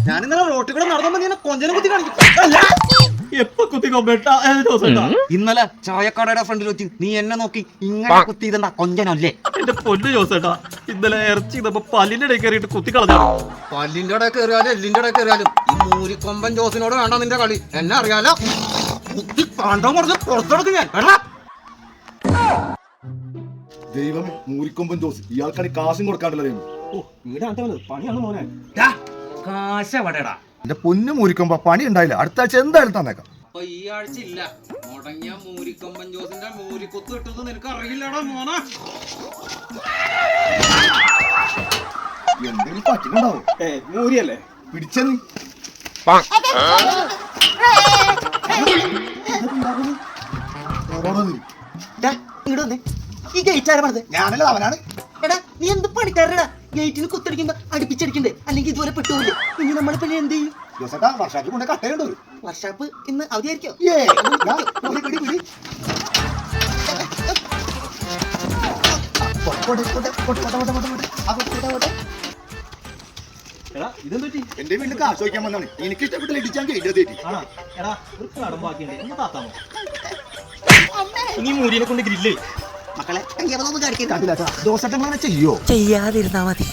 ഞാനിന്നലെ റോട്ടിൽ കൂടെ നടന്നപ്പോ നീ കൊഞ്ചനെ കുത്തി കാണിക്കും. എപ്പൊ കുത്തി കൊമ്പേട്ടാ ജോസേട്ടാ? ഇന്നലെ ചായക്കടയുടെ ഫ്രണ്ടിൽ വെച്ച് നീ എന്നെ നോക്കി ഇങ്ങനെ കുത്തി ഇതെന്താ കൊഞ്ചനല്ലേ? എന്റെ പൊന്ന് ജോസേട്ടാ, ഇന്നലെ ഇറച്ചി ഇതപ്പോ പല്ലിന്റെ ഇടയിൽ കയറിയിട്ട് കുത്തി കളഞ്ഞു. പല്ലിന്റെ ഇടയിൽ കയറിയാലും എല്ലിന്റെ ഇടയിൽ കയറിയാലും ഈ മൂരിക്കൊമ്പൻ ജോസിനോട് വേണ്ട നിന്റെ കളി. എന്നെ അറിയാലോ, കുത്തി കാണ്ടാൻ പറഞ്ഞ് പുറത്തെടുക്കും ഞാൻ. ദൈവം മൂരിക്കൊമ്പൻ ജോസ്, ഇയാൾക്കാണ് കാശും കൊടുക്കാണ്ടല്ലോ ദൈവം. പണിയാണ് മോനെ. കാശ എവിടെടാ? എന്റെ പൊന്നു മൂരിക്കൊമ്പ, പണി ഉണ്ടായില്ല, അടുത്ത ആഴ്ച എന്തായാലും തന്നേക്കാം. അപ്പൊ ഈ ആഴ്ച ഇല്ല. മുടങ്ങിയ മൂരിക്കൊമ്പൻ ജോസിന്റെ മൂരിക്കൊത്ത് ഇട്ടത് നിനക്ക് അറിയില്ലടാ മോനെ. എന്തെങ്കിലും പറ്റുന്നുണ്ടാവും. മൂരിയല്ലേ പിടിച്ചെന്ന് ഈ ഗേറ്റ് ആരാ പറഞ്ഞത്? ഞാനല്ല, അവനാണ്. എടാ നീ എന്ത് പണിക്കാരടാ? ഗേറ്റിന് കുത്തടിക്കുമ്പോ അടുപ്പിച്ചടിക്കണ്ടേ? അല്ലെങ്കിൽ ഇതുപോലെ പെട്ടുപോയില്ലേ? ഇനി നമ്മളെ പിന്നെ എന്ത് ചെയ്യും? ജോസേട്ടാ, വർഷാപ്പ് കൊണ്ട് കട്ടയുണ്ടോ? വർഷാപ്പ് ഇന്ന് അവധിയായിരിക്കോ? എന്റെ വീട്ടിൽ കാശ് ചോദിക്കാൻ വന്നാണ്. എനിക്ക് ഇഷ്ടപ്പെട്ടില്ല, ഇടിച്ചാൻ കേട്ടേറ്റി. നീ മൂരിനെ കൊണ്ട് ഗ്രില്ലേ മക്കളെ കയ്യതൊന്നും കാണിക്കില്ല. ജോസേട്ടൻ അങ്ങനെ ചെയ്യോ? ചെയ്യാതിരുന്നാ മതി.